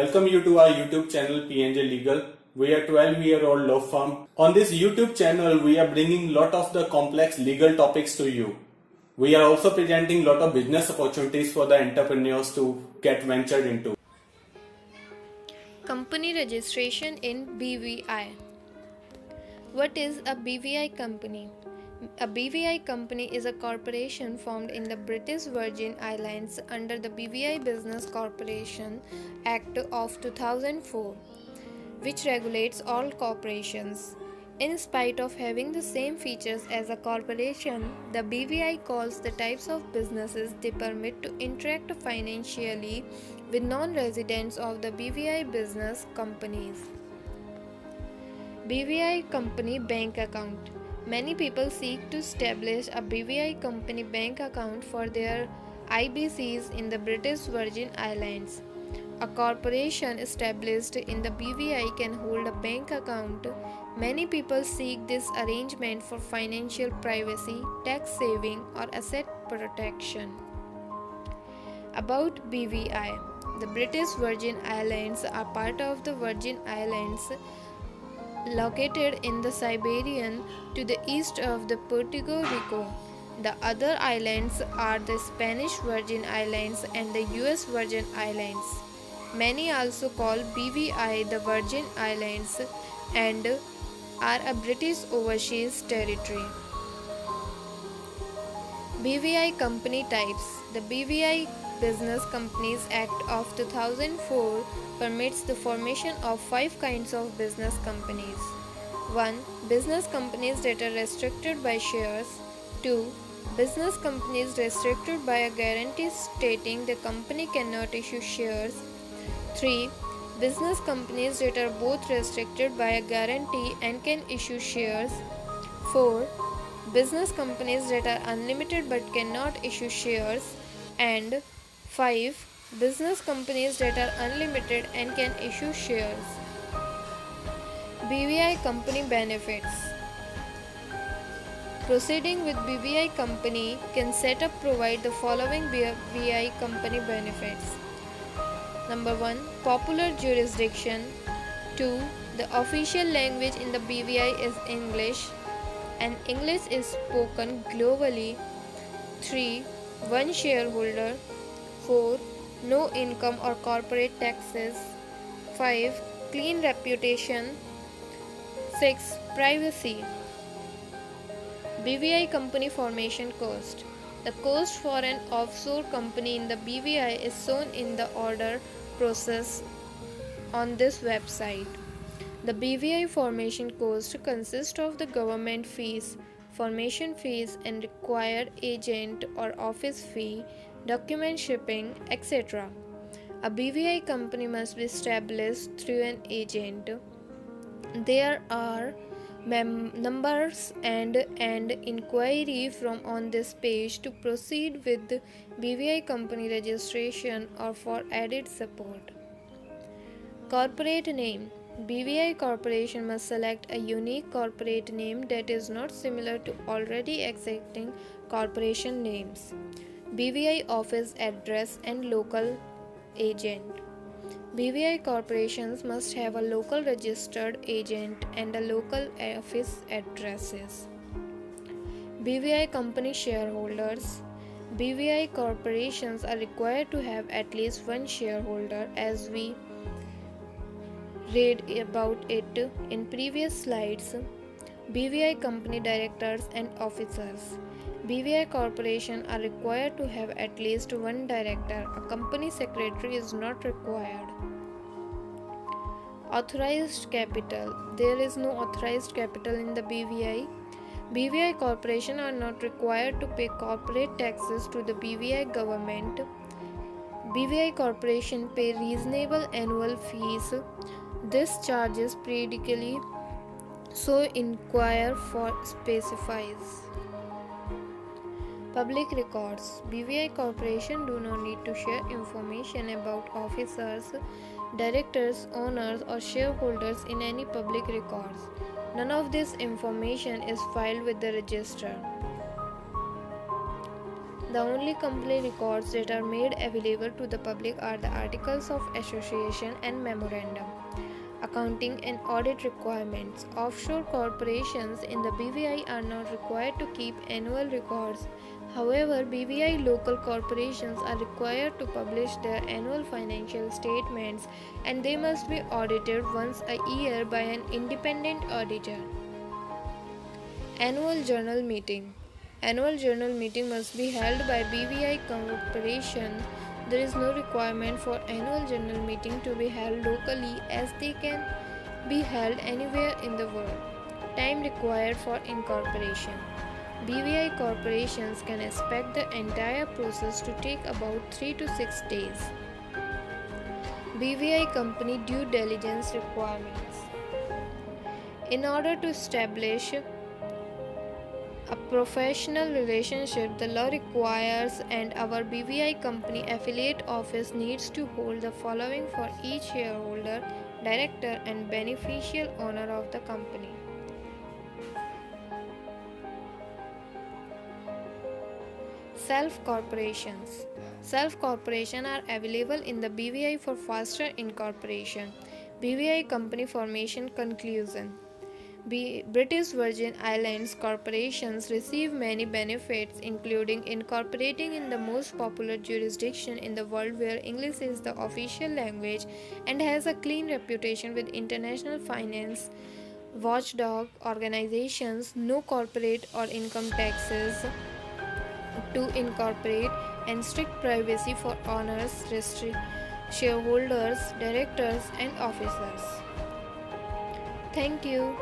welcome you to our YouTube channel PNJ Legal. We are 12-year-old law firm. On this YouTube channel, we are bringing lot of the complex legal topics to you. We are also presenting lot of business opportunities for the entrepreneurs to get ventured into. Company registration in BVI. What is a BVI company? A BVI company is a corporation formed in the British Virgin Islands under the BVI Business Corporation Act of 2004, which regulates all corporations. In spite of having the same features as a corporation, the BVI calls the types of businesses they permit to interact financially with non-residents of the BVI business companies. BVI Company Bank Account. Many people seek to establish a BVI Company bank account for their IBCs in the British Virgin Islands. A corporation established in the BVI can hold a bank account. Many people seek this arrangement for financial privacy, tax saving, or asset protection. About BVI. The British Virgin Islands are part of the Virgin Islands located in the Siberian to the east of the Puerto Rico. The other islands are the Spanish Virgin Islands and the US Virgin Islands. Many also call BVI the Virgin Islands and are a British overseas territory. BVI company types. The BVI Business Companies Act of 2004 permits the formation of 5 kinds of business companies. 1. Business companies that are restricted by shares. 2. Business companies restricted by a guarantee stating the company cannot issue shares. 3. Business companies that are both restricted by a guarantee and can issue shares. 4. Business companies that are unlimited but cannot issue shares. And 5. Business companies that are unlimited and can issue shares. BVI Company Benefits. Proceeding with BVI Company can set up provide the following BVI Company benefits. Number 1. Popular jurisdiction. 2. The official language in the BVI is English and English is spoken globally. 3. 1 shareholder. 4. No income or corporate taxes. 5. Clean reputation. 6. Privacy. BVI Company Formation Cost. The cost for an offshore company in the BVI is shown in the order process on this website. The BVI formation cost consists of the government fees, formation fees and required agent or office fee, document shipping, etc. A BVI company must be established through an agent. There are numbers and inquiry from on this page to proceed with BVI company registration or for added support. Corporate name. BVI Corporation must select a unique corporate name that is not similar to already existing corporation names. BVI office address and local agent. BVI corporations must have a local registered agent and a local office addresses. BVI company shareholders. BVI corporations are required to have at least 1 shareholder as we read about it in previous slides. BVI company directors and officers. BVI corporation are required to have at least 1 director. A company secretary is not required. Authorized capital. There is no authorized capital in the BVI. BVI corporation are not required to pay corporate taxes to the BVI government. BVI corporation pay reasonable annual fees. This charge is periodically, so inquire for specifies. Public records. BVI corporation do not need to share information about officers, directors, owners or shareholders in any public records. None of this information is filed with the register. The only company records that are made available to the public are the articles of association and memorandum. Accounting and audit requirements. Offshore corporations in the BVI are not required to keep annual records. However, BVI local corporations are required to publish their annual financial statements and they must be audited once a year by an independent auditor. Annual Journal Meeting. Annual journal meeting must be held by BVI corporation. There is no requirement for annual journal meeting to be held locally as they can be held anywhere in the world. Time required for incorporation. BVI corporations can expect the entire process to take about 3 to 6 days. BVI company due diligence requirements. In order to establish a professional relationship, the law requires, and our BVI company affiliate office needs to hold the following for each shareholder, director, and beneficial owner of the company. Self-corporations. Self-corporation are available in the BVI for faster incorporation. BVI company formation conclusion. British Virgin Islands corporations receive many benefits, including incorporating in the most popular jurisdiction in the world where English is the official language and has a clean reputation with international finance watchdog organizations, no corporate or income taxes to incorporate, and strict privacy for owners, shareholders, directors, and officers. Thank you.